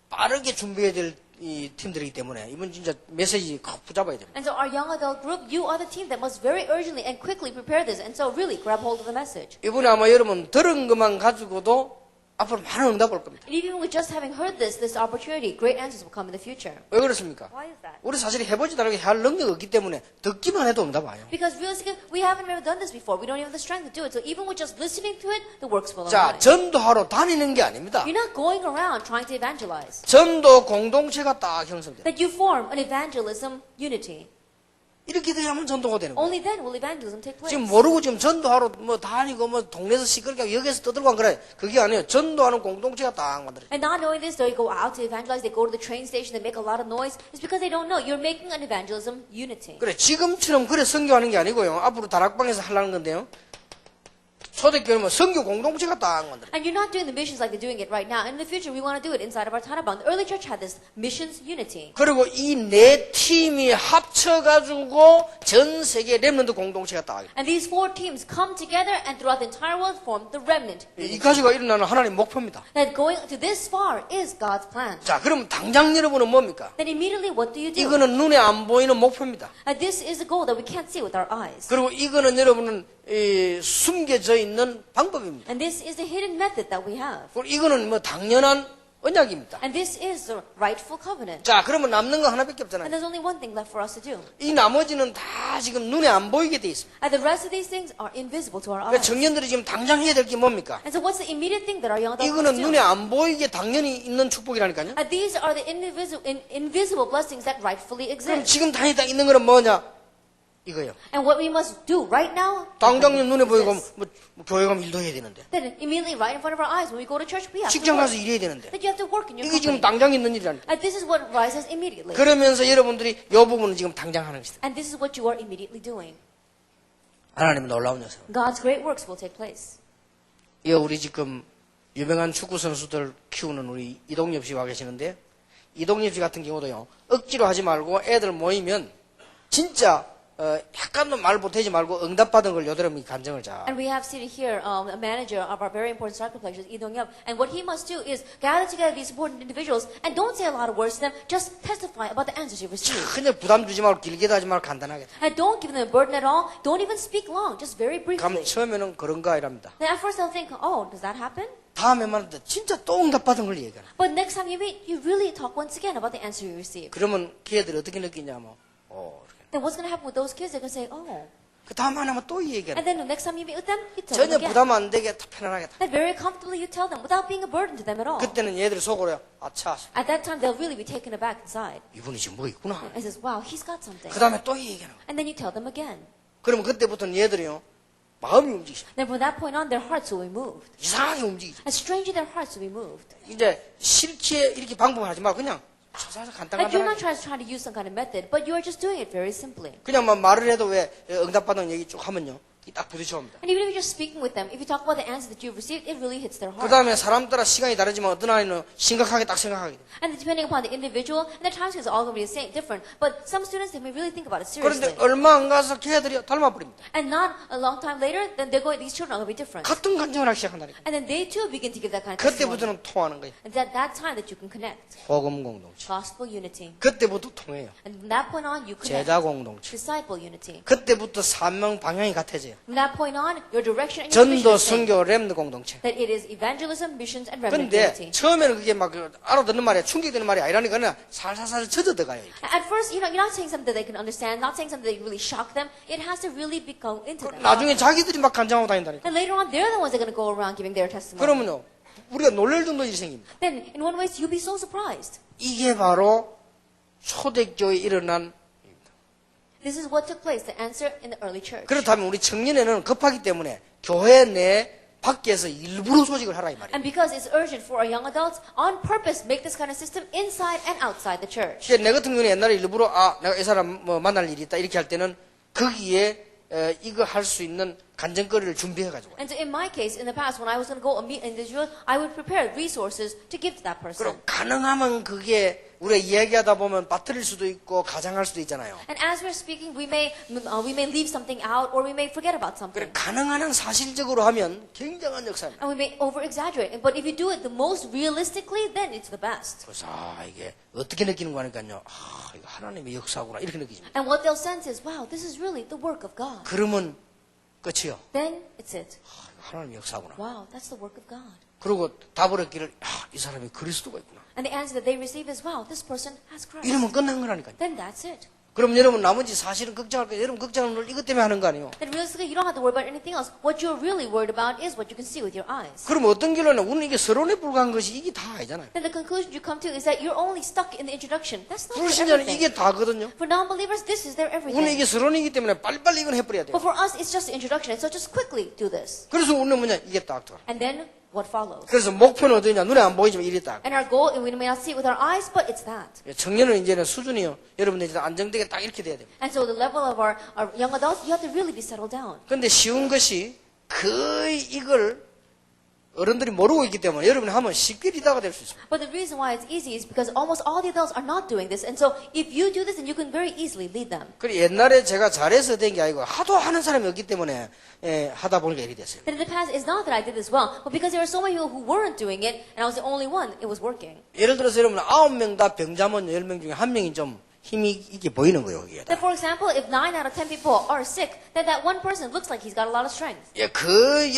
빠르게 준비해야 될 이 팀들이기 때문에 이번 진짜 메시지 붙잡아야 됩니다. And so our young adult group, you are the team that must very urgently and quickly prepare this. And so really grab hold of the message. 이번에 아마 여러분 들은 것만 가지고도 앞으로 많은 응답 올 겁니다. And even with just having heard this opportunity, great answers will come in the future. 왜 그렇습니까? Why is that? 우리 사실 해보지도 않고 할 능력이 없기 때문에 듣기만 해도 응답 와요. Because realistically, we haven't ever done this before. We don't even have the strength to do it. So even with just listening to it, the works will 자, arise. 전도하러 다니는 게 아닙니다. You're not going around trying to evangelize. 전도 공동체가 딱 형성돼요. That you form an evangelism unity. 이렇게 돼야만 전도가 되는 거예요. Only then will evangelism take place. 지금 모르고 지금 전도하러 뭐 다니고 뭐 동네에서 시끄럽게 하고 여기서 떠들고 안 그래. 그게 아니에요. 전도하는 공동체가 딱 만들어요. And not knowing this, they go out to evangelize, they go to the train station, they make a lot of noise. It's because they don't know. You're making an evangelism unity. 그래, 지금처럼 그래 선교하는 게 아니고요. 앞으로 다락방에서 하려는 건데요. 초대교회는 선교 공동체가 딱 만들어요. And you're not doing the missions like they're doing it right now. In the future, we want to do it inside of our Tanabang. The early church had this missions unity. 그리고 이 네 팀이 합쳐가지고 전 세계 렘넌트 공동체가 딱. And these four teams come together and throughout the entire world form the remnant. 이 가지가 일어나는 하나님 목표입니다. That going to this far is God's plan. 자, 그럼 당장 여러분은 뭡니까? Then immediately what do you do? 이거는 눈에 안 보이는 목표입니다. And this is a goal that we can't see with our eyes. 그리고 이거는 여러분은 숨겨져 있는 방법입니다. And this is the hidden method that we have. 그리고 이거는 뭐 당연한 언약입니다. And this is the rightful covenant. 자, 그러면 남는 거 하나밖에 And 없잖아요. there's only one thing left for us to do. 이 나머지는 다 지금 눈에 안 보이게 돼 있습니다. And the rest of these things are invisible to our 그러니까 eyes. 청년들이 지금 당장 해야 될 게 뭡니까? And so what's the immediate thing that our young adults 이거는 must do? 눈에 안 보이게 당연히 있는 축복이라니까요. And these are the invisible blessings that rightfully 그럼 exist. 지금 다니다 있는 거는 뭐냐? 이거요. And what we must do right now 당장 눈에 is 보이고 this. 뭐 교회 가면 일도 해야 되는데, That immediately right in front of our eyes when we go to church, we have to 직장 가서 work. 일해야 되는데, That you have to work in your 이게 지금 company. 당장 있는 일이라니까. And this is what rises immediately. 그러면서 여러분들이 이 부분은 지금 당장 하는 것이다. And this is what you are immediately doing. 하나님은 놀라운 녀석. God's great works will take place. 이 우리 지금 유명한 축구 선수들 키우는 우리 이동엽 씨가 계시는데, 이동엽 씨 같은 경우도요, 억지로 하지 말고 애들 모이면 진짜 약간도 말 못하지 말고 응답받은 걸 여드름이 간증을 잘. And we have sitting here a manager of our very important soccer players, Lee Dong-yeop. And what he must do is gather together these important individuals and don't say a lot of words to them, just testify about the answers you received. 전혀 부담 주지 말고 길게도 하지 말고 간단하게. And don't give them a burden at all. Don't even speak long, just very 그럼 briefly. 처음에는 그런가 이랍니다. Then at first they'll think, oh, does that happen? 다음에만 진짜 또 응답받은 걸 얘기하라. But next time you meet, you really talk once again about the answer you received. 그러면 걔들이 어떻게 느끼냐면, 이렇게. Then what's going to happen with those kids? They're going to say, oh. 그 다음 하나만 또 얘기하라. And then the next time you meet with them, you tell 전혀 them again. 부담 안 되게 다 편안하게. And very comfortably you tell them without being a burden to them at all. 그때는 얘들이 속으로 아차, At that time, they'll really be taken aback inside. 이분이 지금 뭐 있구나. And says, wow, he's got something. 그 다음에 또 얘기하는 거야. And then you tell them again. 그러면 그때부터는 얘들이요, 마음이 움직이죠. Then from that point on, their hearts will be moved. 이상하게 움직이죠. And strangely, their hearts will be moved. 이제 싫게 이렇게 방법을 하지 말고 그냥 사서 And you're not 간단하게. trying to use some kind of method, but you are just doing it very simply. 그냥 막 말을 해도 왜 응답받은 얘기 쭉 하면요, 딱 부딪혀옵니다. And even if you're just speaking with them, if you talk about the answer that you've received, it really hits their 그 heart. 다음에 사람 따라 시간이 다르지만 어떤 아이는 심각하게 딱 생각하게 돼. And depending upon the individual, and their time scales are all going to be the same, different. But some students, they may really think about it 그런데 seriously. 얼마 안 가서 걔들이 닮아버립니다. And not a long time later, then these children are going to be different. 같은 간증을 하기 시작한다니까. And then they too begin to give that kind of testimony. 그때부터는 통하는 거예요. And it's at that time that you can connect. 복음 공동체. Gospel unity. 그때부터 통해요. And from that point on, you connect. 제자 공동체. Disciple unity. 그때부터 사명 방향이 같아져요. From that point on, your direction and your mission 전도, is same. 선교, 렘드 공동체. That it is evangelism, missions, and remnant 근데 unity. 처음에는 그게 막 알아듣는 말이야, 충격되는 말이 아니라니까 살살살 젖어들어가요. At first, you're not saying something that they can understand, not saying something that really shock them. It has to really become into them. 나중에 자기들이 막 간증하고 다닌다니까. And later on, they're the ones that are going to go around giving their testimony. 그러면요, 우리가 놀랄 정도 일이 생깁니다. Then, in one way, you'll be so surprised. 이게 바로 초대교회에 일어난. This is what took place, the answer in the early church. 그렇다면 우리 청년에는 급하기 때문에 교회 내 밖에서 일부러 조직을 하라 이 말이에요. And because it's urgent for our young adults, on purpose make this kind of system inside and outside the church. 그러니까 내 같은 경우는 옛날에 일부러 내가 이 사람 뭐 만날 일이 있다 이렇게 할 때는 거기에 이거 할 수 있는 간증거리를 준비해 가지고. And so in my case, in the past, when I was going to go and meet an individual, I would prepare resources to give to that person. 그럼 가능하면 그게 우리가 이야기하다 보면 빠뜨릴 수도 있고 가장할 수도 있잖아요. And as we're speaking, we may leave something out or we may forget about 그래 something. 가능한 한 사실적으로 하면 굉장한 역사입니다. And we may over-exaggerate. But if you do it the most realistically, then it's the best. 그래서 이게 어떻게 느끼는 거니까요. 이거 하나님의 역사구나 이렇게 느끼십니다. And what they'll sense is, wow, this is really the work of God. 그러면 끝이요. Then it's it. 이거 하나님의 역사구나. Wow, that's the work of God. 그리고 답을 얻기를 이 사람이 그리스도가 있구나. And the answer that they receive is, wow, this person has Christ. 이러면 끝난 거라니까요. Then that's it. 그럼 여러분 나머지 사실은 걱정할 거예요. 여러분 걱정하는 걸 이것 때문에 하는 거 아니에요. Then realistically, you don't have to worry about anything else. What you're really worried about is what you can see with your eyes. 그럼 어떤 길로는 우리는 이게 서론에 불과한 것이 이게 다 아니잖아요. Then the conclusion you come to is that you're only stuck in the introduction. That's not for 불신자는 everything. 이게 다거든요. For non-believers, this is their 우리는 everything. 이게 서론이기 때문에 빨리빨리 이건 해버려야 돼요. But for us, it's just the introduction. So just quickly do this. 그래서 우리는 뭐냐 이게 딱 들어. And then what follows? 그래서 목표는 어디냐 눈에 안 보이지만 이게 딱. And our goal, and we may not see it with our eyes, but it's that. 청년은 이제는 수준이요. 여러분들 이제 안정되게 딱 이렇게 돼야 돼요. And so the level of our young adults, you have to really be settled down. 근데 쉬운 것이 거의 이걸 어른들이 모르고 있기 때문에 여러분이 하면 쉽게 리더가 될 수 있습니다. But the reason why it's easy is because almost all the adults are not doing this. And so if you do this, then you can very easily lead them. 그리고 옛날에 제가 잘해서 된 게 아니고 하도 하는 사람이 없기 때문에 하다 보니까 이렇게 됐어요. But in the past, it's not that I did this well, but because there were so many people who weren't doing it, and I was the only one, it was working. 예를 들어서 여러분 9명 다 병자면 10명 중에 1명이 좀 힘이 있게 보이는 거예요. 거기에. Then for example, if 9 out of 10 people are sick, then that one person looks like he's got a lot of strength. 예,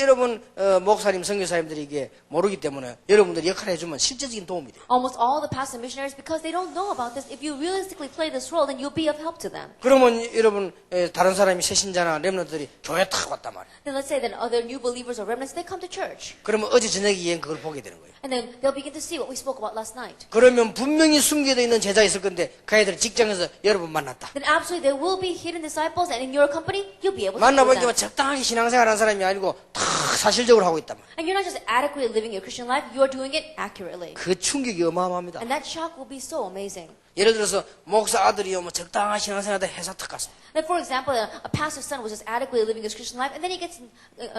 여러분 목사님, 선교사님들이 이게 모르기 때문에 여러분들이 역할을 해주면 실제적인 도움이 돼요. Almost all the pastors and missionaries, because they don't know about this, if you realistically play this role, then you'll be of help to them. 그러면 여러분 다른 사람이 새신자나 렘넌트들이 교회 탁 왔단 말이에요. Then let's say that other new believers or remnants, they come to church. 그러면 어제 저녁에 얘는 그걸 보게 되는 거예요. And then they'll begin to see what we spoke about last night. 그러면 분명히 숨겨져 있는 제자 있을 건데 그 애들 직장에서 여러분 만났다. Then absolutely there will be hidden disciples, and in your company, you'll be able to know 만나보니까 them. 적당하게 신앙생활 하는 사람이 아니고 다 사실적으로 하고 있단 말이에요. And you're not just adequately living your Christian life, you're doing it accurately. 그 충격이 어마어마합니다. And that shock will be so amazing. 예를 들어서 목사 아들이요 뭐 적당한 신앙생활 하다 회사 탁 갔습니다. Then for example, a pastor's son was just adequately living his Christian life, and then he gets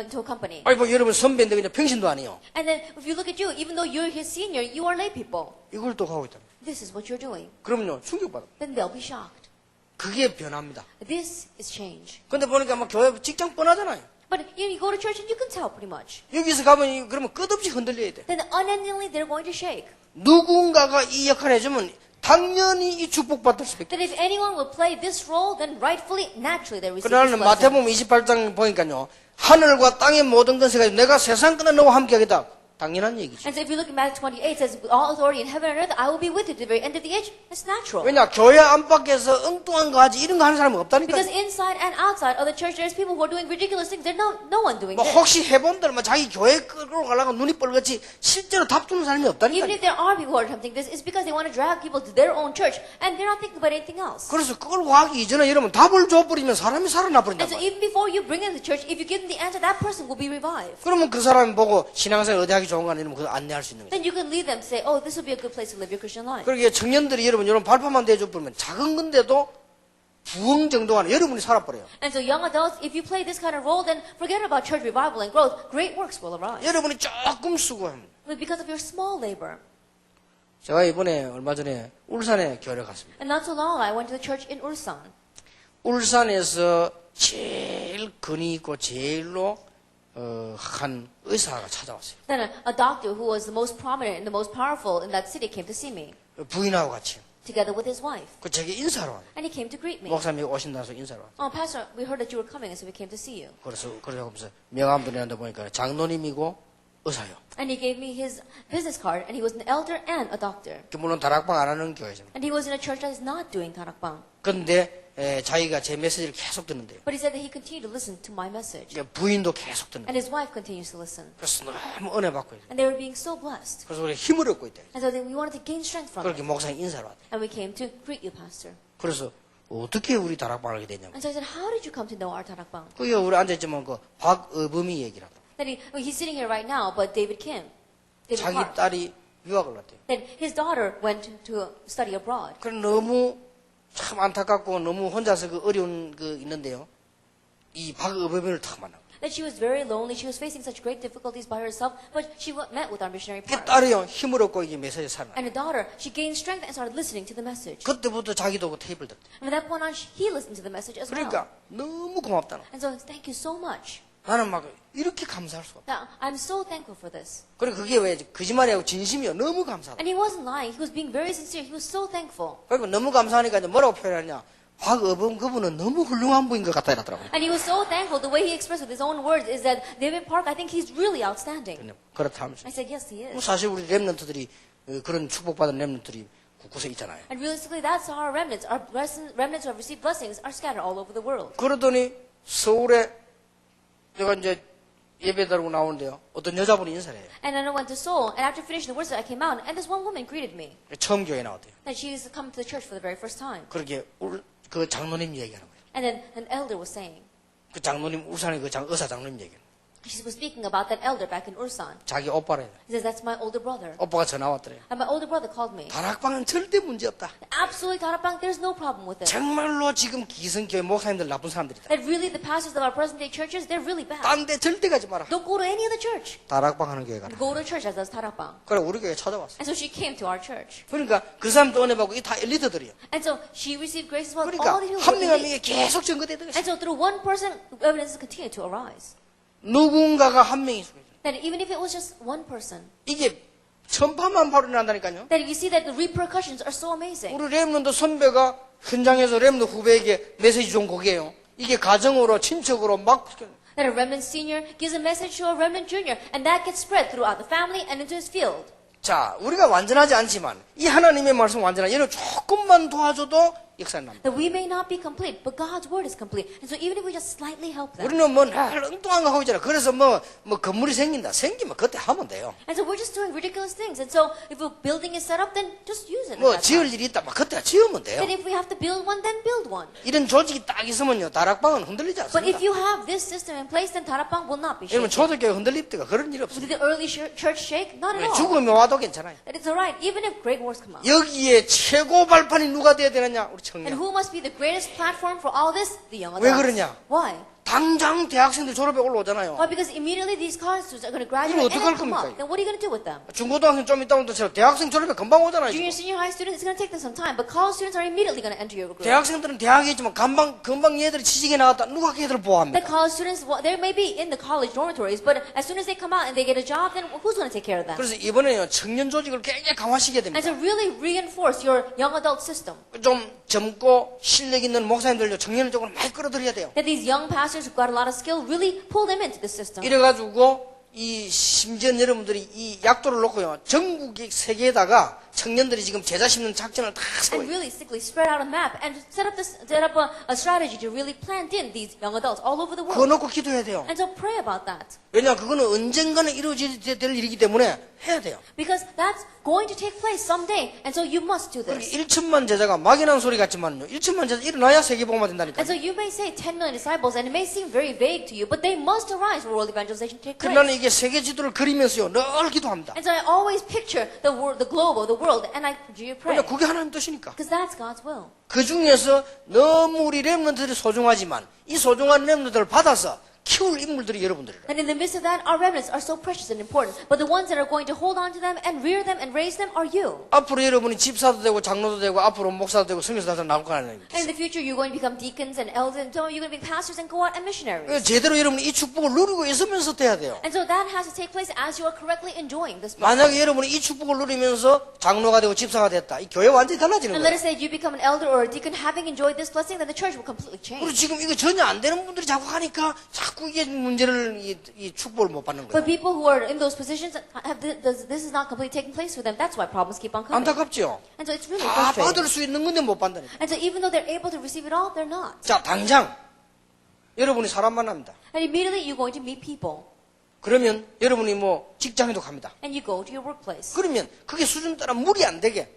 into a company. 아니 뭐 여러분 선배인데 그냥 평신도 아니에요. And then if you look at you, even though you're his senior, you are lay people. 이걸 또 하고 있다. This is what you're doing. 그럼요 충격받아. Then they'll be shocked. 그게 변화입니다. This is change. 근데 보니까 막 교회 직장 뻔하잖아요. But you go to church and you can tell pretty much. 여기서 가면 그러면 끝없이 흔들려야 돼. Then unendingly they're going to shake. 누군가가 이 역할을 해주면 당연히 이 축복받을 수밖에. That if anyone will play this role, then rightfully, naturally they receive this 그러나 blessing. 마태복음 28장 보니까요. 하늘과 땅의 모든 것을 가지고 내가 세상 끝나 너와 함께 하겠다. 당연한 얘기죠. And so if you look at Matthew 28, it says, with all authority in heaven and earth, I will be with you to the very end of the age. That's natural. 왜냐 교회 안팎에서 엉뚱한 거 하지 이런 거 하는 사람은 없다니까. Because inside and outside of the church, there's people who are doing ridiculous things. There's no one doing 뭐 this. 혹시 해본들 뭐 자기 교회 끌고 가려고 눈이 뻘겋지 실제로 답 주는 사람이 Even 없다니까. if there are people who are attempting this, it's because they want to drag people to their own church, and they're not thinking about anything else. 그래서 그걸 하기 이전에 여러분 답을 줘버리면 사람이 살아나 버린단 And so 말이에요. even before you bring them to church, if you give them the answer, that person will be revived. 그러면 그 사람이 보고 신앙생활 어디 하기 좋은가 이러면 그걸 안내할 수 있는 거죠. Then you can lead them to say, oh, this will be a good place to live your Christian life. 그러기에 청년들이 여러분 이런 발표만 대줘버리면 작은 건데도 부흥 정도가 여러분이 살아버려요. And so young adults, if you play this kind of role, then forget about church revival and growth. Great works will arise. 여러분이 조금 수고합니다. But because of your small labor. 제가 이번에 얼마 전에 울산에 교회를 갔습니다. And not so long, I went to the church in Ulsan. 울산에서 제일 근위 있고 제일로 한 의사가 찾아왔어요. Then a doctor who was the most prominent and the most powerful in that city came to see me, 부인하고 같이. together with his wife. 그 제게 인사로 왔어요. And he came to greet me. 목사님이 오신다서 인사로 왔어요. Oh, Pastor, we heard that you were coming, and so we came to see you. 그래서 명함들이란데 보니까 장로님이고 의사요. And he gave me his business card, and he was an elder and a doctor. 물론 다락방 안 하는 교회잖아요. And he was in a church that is not doing 다락방. 그런데 자기가 제 메시지를 계속 듣는데요. But he said that he continued to listen to my message. 부인도 계속 듣는데 And his wife continues to listen. 그래서 너무 은혜 받고 있어요. And they were being so blessed. 그래서 우리 힘을 얻고 있대. And so then we wanted to gain strength from 그렇게 it. 목사님 인사로 왔대. And we came to greet you, Pastor. 그래서 어떻게 우리 다락방을 하게 됐냐고. And so I said, how did you come to know our 다락방? 그게 우리 앉아있지만 그 박어범이 얘기를 하다. He's sitting here right now, but David Kim, David 자기 Park, 딸이 유학을 갔대요. that his daughter went to study abroad. 그래 너무 참 안타깝고 너무 혼자서 그 어려운 그 있는데요. 이 박의범을 탁 만나. That she was very lonely. She was facing such great difficulties by herself, but she met with our missionary 그 Park. 딸이요 힘을 얻고 이게 메시지 살아. And the daughter, she gained strength and started listening to the message. 그때부터 자기도 그 테이프를 듣대. And from that point on, he listened to the message as well. 그러니까 너무 고맙다는. And so, thank you so much. 나는 막 이렇게 감사할 수가 없어. Now, I'm so thankful for this. 그래 그게 왜 거짓말이고 진심이요. 너무 감사하다. And he wasn't lying. He was being very sincere. He was so thankful. 그리고 너무 감사하니까 이제 뭐라고 표현하냐. 박의범 그분은 너무 훌륭한 분인 것 같다 이러더라고요. And he was so thankful. The way he expressed with his own words is that David Park, I think he's really outstanding. 그렇다 하면서. I said, yes, he is. 사실 우리 랩런트들이 그런 축복받은 랩런트들이 곳곳에 있잖아요. And realistically, that's our remnants. Our remnants who have received blessings are scattered all over the world. 그러더니 서울에 내가 이제 예배 드리고 나오는데요. 어떤 여자분이 인사를 해요. And then I went to Seoul, and after finishing the worship, I came out, and this one woman greeted me. 처음 교회 나왔대요. And she's come to the church for the very first time. 그렇게 그 장로님 얘기하는 거예요. And then an elder was saying, 그 장로님 울산의 그 의사 장로님 얘기하는 거예요. she was speaking about that elder back in Ulsan. 자기 오빠래요. He says, that's my older brother. 오빠가 전화 왔더래요. And my older brother called me. 다락방은 절대 문제 없다. Absolutely, Tarapang, there's no problem with it. 정말로 지금 기성교회 목사님들 나쁜 사람들이다. That really, the pastors of our present day churches, they're really bad. 딴 데 절대 가지 마라. Don't go to any other church. 다락방 하는 교회 가라. Go to a church that does Tarapang. 그래 우리 교회 찾아왔어. And so she came to our church. 그러니까 그 사람도 은혜 받고 이 다 엘리트들이요. And so she received grace as well. 그러니까 All these people 한 were 명 한 elite. 명이 계속 증거되더라고요. And so through one person, evidences continue to arise. 누군가가 한 명이 있어요. That even if it was just one person, 이게 천파만파로 일어난다니까요. that you see that the repercussions are so amazing. 우리 렘넌트 선배가 현장에서 렘넌트 후배에게 메시지 준 곡이에요. 이게 가정으로 친척으로 막 That a remnant senior gives a message to a remnant junior, and that gets spread throughout the family and into his field. 자, 우리가 완전하지 않지만 이 하나님의 말씀 완전한 얘는 조금만 도와줘도 역사는 납니다. That we may not be complete, but God's word is complete. And so even if we just slightly help them. 우리는 뭐 늘 엉뚱한 거 하고 있잖아. 그래서 뭐 건물이 생긴다. 생기면 그때 하면 돼요. And so we're just doing ridiculous things. And so if a building is set up, then just use it. at 뭐 that time. 지을 일이 있다. 막 그때 지으면 돼요. Then if we have to build one, then build one. 이런 조직이 딱 있으면요. 다락방은 흔들리지 But if 않습니다. you have this system in place, then Tarapang will not be 여러분 shaken. 초대교회 흔들립니까? 그런 일 없어요. Did the early church shake? Not at all. 죽음이 와도 괜찮아요. That it's alright, even if great wars come out. 여기에 최고 발판이 누가 돼야 되느냐? 우리 And 청년. who must be the greatest platform for all this? The young 왜 adults. 그러냐? Why? 당장 대학생들 졸업에 올라오잖아요. Why? Because immediately these college students are going to graduate 이거 and 어떡할 then come 겁니까, up. 이거? Then what are you going to do with them? 중고등학생 좀 있다 보면 대학생 졸업에 금방 오잖아요. Junior, 지금. senior high students, it's going to take them some time, but college students are immediately going to enter your group. 대학생들은 대학에 있지만 금방 얘들이 취직에 나갔다 누가 걔들을 The 보호합니까? college students, well, they may be in the college dormitories, but as soon as they come out and they get a job, then who's going to take care of them? 그래서 이번에요 청년 조직을 굉장히 강화시켜야 And 됩니다. to really reinforce your young adult system. 좀 젊고 실력 있는 목사님들요 청년 쪽으로 많이 끌어들여야 돼요. That these young pastors who've got a lot of skill really pull them into the system. 이래가지고 이 심지어 여러분들이 이 약도를 놓고요 전국 세계에다가 청년들이 지금 제자 심는 작전을 다 And 세워요. realistically spread out a map and set up a strategy to really plant in these young adults all over the 그거 world. 놓고 기도해야 돼요. And so pray about that. 왜냐 그거는 언젠가는 이루어져야 될 일이기 때문에 해야 돼요. Because that's going to take place someday. And so you must do 그렇게 this. 1천만 제자가 막연한 소리 같지만요. 1천만 제자 일어나야 세계복음화 된다니까요. And so you may say 10 million disciples, and it may seem very vague to you, but they must arise for world evangelization to take 그래서 나는 place. 이게 세계 지도를 그리면서요. 늘 기도합니다. And so I always picture the world, the globe of the world, and I continue to pray. 왜냐 그게 하나님 뜻이니까. Because that's God's will. 그 중에서 너무 우리 렘넌트들이 소중하지만 이 소중한 렘넌트들을 받아서 키울 인물들이 여러분들이라. And in the midst of that, our remnants are so precious and important. But the ones that are going to hold on to them and rear them and raise them are you. 앞으로 여러분이 집사도 되고 장로도 되고 앞으로 목사도 되고 성교사도 나올 거 아니에요. And in the future, you're going to become deacons and elders, and so you're going to be pastors and go out and missionaries. 제대로 여러분이 이 축복을 누리고 있으면서 돼야 돼요. And so that has to take place as you are correctly enjoying this 만약에 blessing. 여러분이 이 축복을 누리면서 장로가 되고 집사가 됐다. 이 교회 완전히 달라지는 And let 거예요. us say you become an elder or a deacon having enjoyed this blessing, then the church will completely 그리고 change. 지금 이거 전혀 안 되는 분들이 자꾸 하니까 자꾸 이게 문제를 이 축복을 못 받는 But 거예요. people who are in those positions, this is not completely taking place for them. That's why problems keep on coming. 안타깝죠? And so it's really 다 받을 frustrating. 수 있는 건데 못 받는다니까. And so even though they're able to receive it all, they're not. 자, 당장 여러분이 사람 만납니다. And immediately you're going to meet people. 그러면 여러분이 뭐 직장에도 갑니다. And you go to your workplace. 그러면 그게 수준 따라 무리 안 되게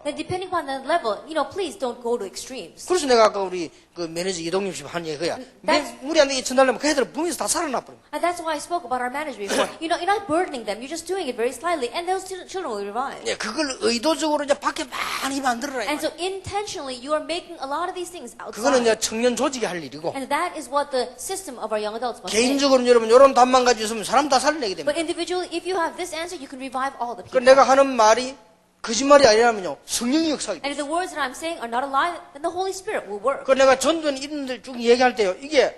Then depending upon the level, please don't go to extremes. 그래서 내가 아까 우리 그 매니저 이동엽 씨 한 얘기야. that's- 우리 안 되게 전달하면 그 애들은 부모에서 다 살아나 버려. And that's why I spoke about our manager before. You're not burdening them. You're just doing it very slightly, and those children will revive. 예, 그걸 의도적으로 이제 밖에 많이 만들어라. And so intentionally, you are making a lot of these things 그거는 outside. 이제 청년 조직이 할 일이고 And that is what the system of our young adults must make. 개인적으로 여러분 이런 답만 가지고 있으면 사람 다 살려내게 됩니다. But individually, if you have this answer, you can revive all the 그 people. 내가 하는 말이 거짓말이 아니라면요 성령이 역사하기 And if the words that I'm saying are not a lie, then the Holy Spirit will work. 그 내가 전도는 이분들 쭉 얘기할 때요 이게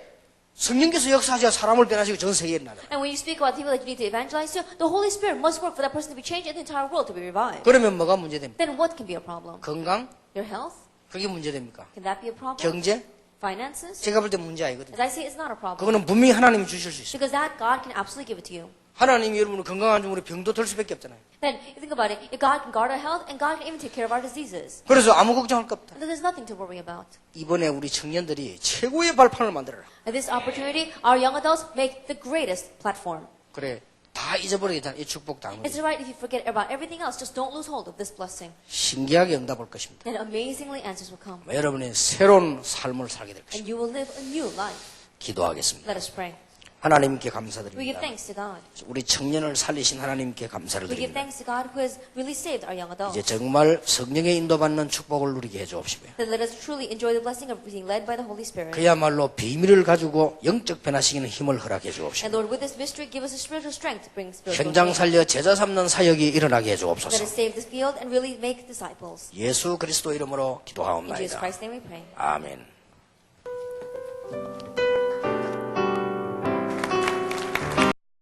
성령께서 역사하셔야 사람을 변화시키고 전 세계에 나가. And when you speak about people that you need to evangelize to, the Holy Spirit must work for that person to be changed and the entire world to be revived. 그러면 뭐가 문제됩니까? Then what can be a problem? 건강? Your health? 그게 문제됩니까? Can that be a problem? 경제? Finances? 제가 볼 때 문제 아니거든요. As I say, it's not a problem. 그거는 분명히 하나님이 주실 수 있어요. Because that God can absolutely give it to you. 하나님이 여러분을 건강한 중으로 병도 들 수밖에 없잖아요. Then, you think about it, if God can guard our health, and God can even take care of our diseases. 그래서 아무 걱정할 거 없다. And then there's nothing to worry about. 이번에 우리 청년들이 최고의 발판을 만들어라. At this opportunity, our young adults make the greatest platform. 그래 다 잊어버리게 된 이 축복 당근. It's alright if you forget about everything else, just don't lose hold of this blessing. 신기하게 응답할 것입니다. Then amazingly answers will come. 여러분이 새로운 삶을 살게 될 것입니다. And you will live a new life. 기도하겠습니다. Let us pray. 하나님께 We give 감사드립니다. thanks to God. 우리 청년을 살리신 하나님께 감사를 We give 드립니다. thanks to God who has really saved our young adults. 이제 정말 성령의 인도받는 축복을 누리게 해주옵시며 Then let us truly enjoy the blessing of being led by the Holy Spirit. 그야말로 비밀을 가지고 영적 변화시키는 힘을 허락해 주옵시며 And Lord, with this mystery, give us a spiritual strength to bring spiritual 현장 change. 살려 제자 삼는 사역이 일어나게 Let 해주옵소서. us save this field and really make disciples. 예수 그리스도 이름으로 In Jesus 기도하옵나이다. Christ's name we pray. 아멘.